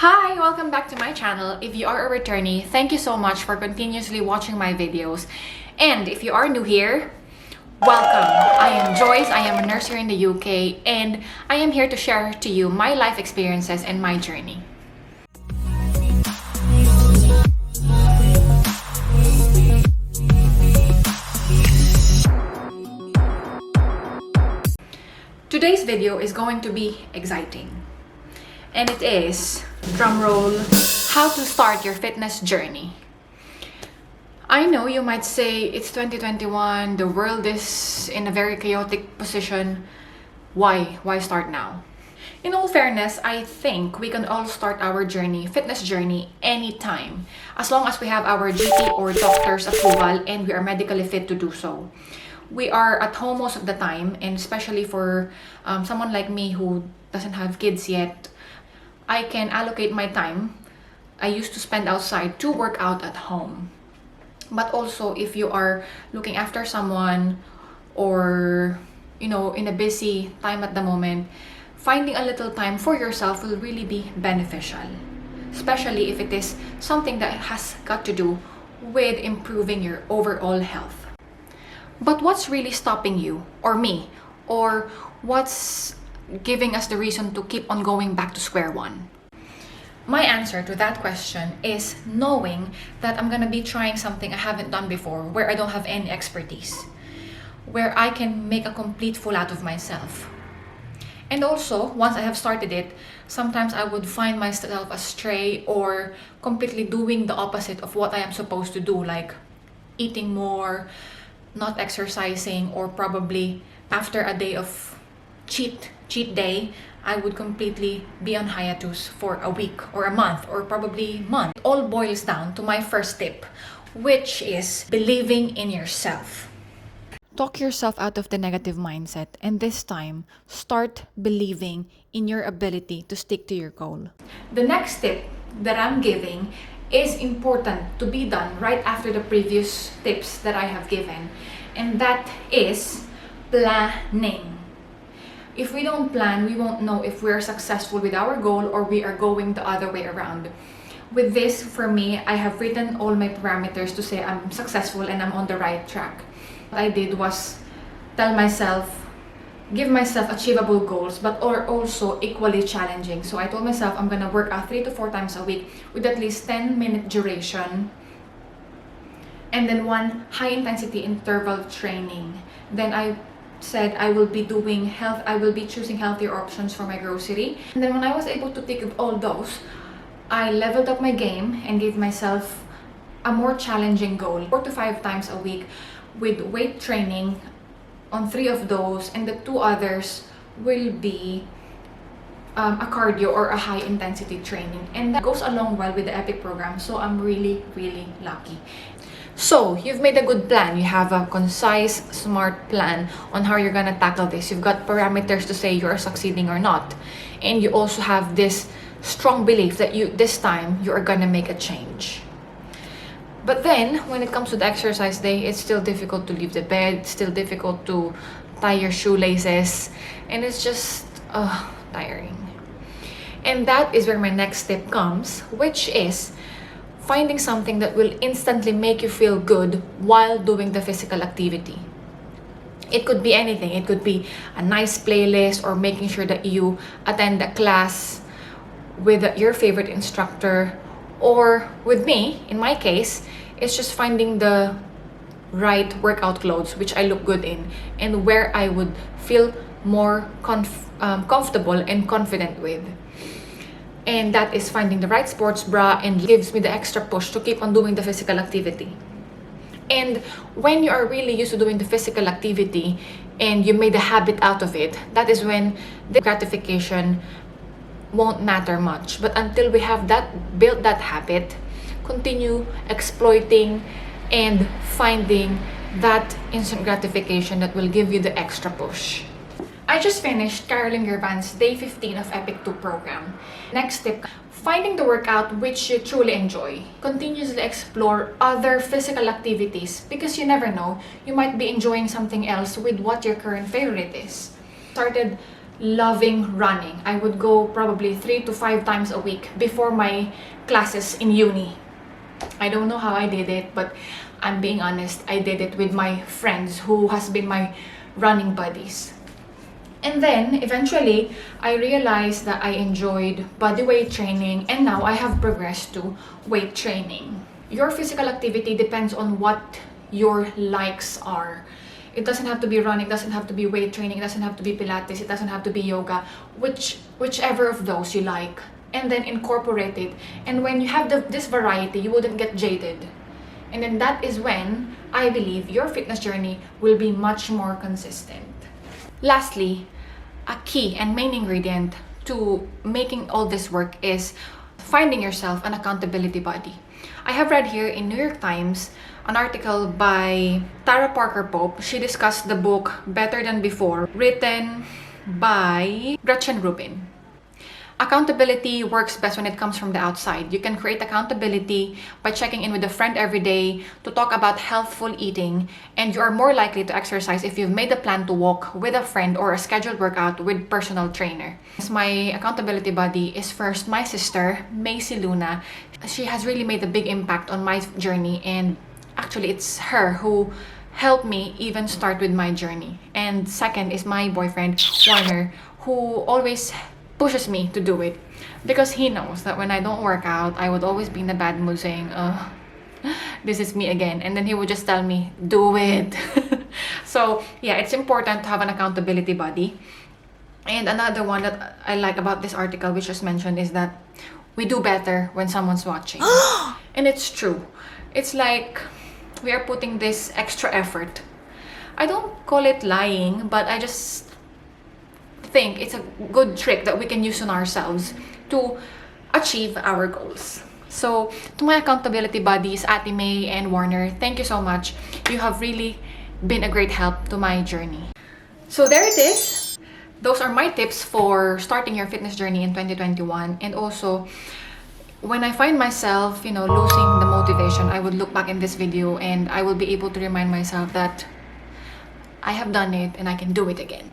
Hi! Welcome back to my channel. If you are a returnee, thank you so much for continuously watching my videos. And if you are new here, welcome! I am Joyce, I am a nurse here in the UK, and I am here to share to you my life experiences and my journey. Today's video is going to be exciting. And it is, drumroll, how to start your fitness journey. I know you might say it's 2021, the world is in a very chaotic position. Why start now? In all fairness, I think we can all start our journey, fitness journey, anytime, as long as we have our GP or doctor's approval and we are medically fit to do so. We are at home most of the time, and especially for someone like me who doesn't have kids yet, I can allocate my time I used to spend outside to work out at home. But also, if you are looking after someone or, in a busy time at the moment, finding a little time for yourself will really be beneficial, especially if it is something that has got to do with improving your overall health. But what's really stopping you or me, or what's giving us the reason to keep on going back to square one? My answer to that question is knowing that I'm gonna be trying something I haven't done before, where I don't have any expertise, where I can make a complete fool out of myself. And also, once I have started it, sometimes I would find myself astray or completely doing the opposite of what I am supposed to do, like eating more, not exercising, or probably after a day of cheat day, I would completely be on hiatus for a week or a month or probably month. It all boils down to my first tip, which is believing in yourself. Talk yourself out of the negative mindset, and this time, start believing in your ability to stick to your goal. The next tip that I'm giving is important to be done right after the previous tips that I have given, and that is planning. If we don't plan, we won't know if we're successful with our goal or we are going the other way around. With this, for me, I have written all my parameters to say I'm successful and I'm on the right track. What I did was give myself achievable goals, but are also equally challenging. So I told myself I'm gonna work out 3 to 4 times a week with at least 10-minute duration, and then 1 high-intensity interval training. Then I said I will be choosing healthier options for my grocery. And then when I was able to tick all those, I leveled up my game and gave myself a more challenging goal, 4 to 5 times a week with weight training on 3 of those, and the 2 others will be a cardio or a high intensity training. And that goes along well with the EPIC program, so I'm really lucky. So, you've made a good plan. You have a concise, smart plan on how you're gonna tackle this. You've got parameters to say you're succeeding or not. And you also have this strong belief that this time you are gonna make a change. But then, when it comes to the exercise day, it's still difficult to leave the bed, it's still difficult to tie your shoelaces, and it's just tiring. And that is where my next tip comes, which is finding something that will instantly make you feel good while doing the physical activity. It could be anything. It could be a nice playlist, or making sure that you attend a class with your favorite instructor, or with me, in my case, it's just finding the right workout clothes which I look good in and where I would feel more comfortable and confident with. And that is finding the right sports bra, and gives me the extra push to keep on doing the physical activity. And when you are really used to doing the physical activity and you made a habit out of it, that is when the gratification won't matter much. But until we have built that habit, continue exploiting and finding that instant gratification that will give you the extra push. I just finished Carolyn Gervan's Day 15 of EPIC 2 program. Next tip, finding the workout which you truly enjoy. Continuously explore other physical activities, because you never know, you might be enjoying something else with what your current favorite is. Started loving running. I would go probably 3 to 5 times a week before my classes in uni. I don't know how I did it, but I'm being honest, I did it with my friends who has been my running buddies. And then eventually I realized that I enjoyed bodyweight training, and now I have progressed to weight training. Your physical activity depends on what your likes are. It doesn't have to be running, it doesn't have to be weight training, it doesn't have to be Pilates, it doesn't have to be yoga, whichever of those you like. And then incorporate it. And when you have this variety, you wouldn't get jaded. And then that is when I believe your fitness journey will be much more consistent. Lastly, a key and main ingredient to making all this work is finding yourself an accountability buddy. I have read here in New York Times an article by Tara Parker Pope. She discussed the book Better Than Before, written by Gretchen Rubin. Accountability works best when it comes from the outside. You can create accountability by checking in with a friend every day to talk about healthful eating, and you are more likely to exercise if you've made a plan to walk with a friend or a scheduled workout with personal trainer. My accountability buddy is first my sister, Macy Luna. She has really made a big impact on my journey, and actually it's her who helped me even start with my journey. And second is my boyfriend, Warner, who always pushes me to do it, because he knows that when I don't work out, I would always be in a bad mood saying, oh, this is me again. And then he would just tell me, do it. So yeah, it's important to have an accountability buddy. And another one that I like about this article, which was mentioned, is that we do better when someone's watching. And it's true. It's like we are putting this extra effort. I don't call it lying, but I just think it's a good trick that we can use on ourselves to achieve our goals. So to my accountability buddies, Ate May and Warner, thank you so much. You have really been a great help to my journey. So there it is. Those are my tips for starting your fitness journey in 2021. And also, when I find myself, losing the motivation, I would look back in this video and I will be able to remind myself that I have done it and I can do it again.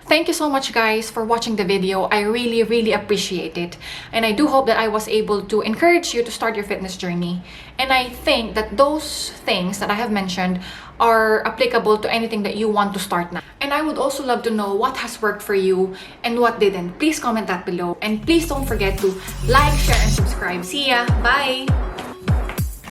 Thank you so much, guys, for watching the video. I really, really appreciate it. And I do hope that I was able to encourage you to start your fitness journey. And I think that those things that I have mentioned are applicable to anything that you want to start now. And I would also love to know what has worked for you and what didn't. Please comment that below. And please don't forget to like, share, and subscribe. See ya! Bye!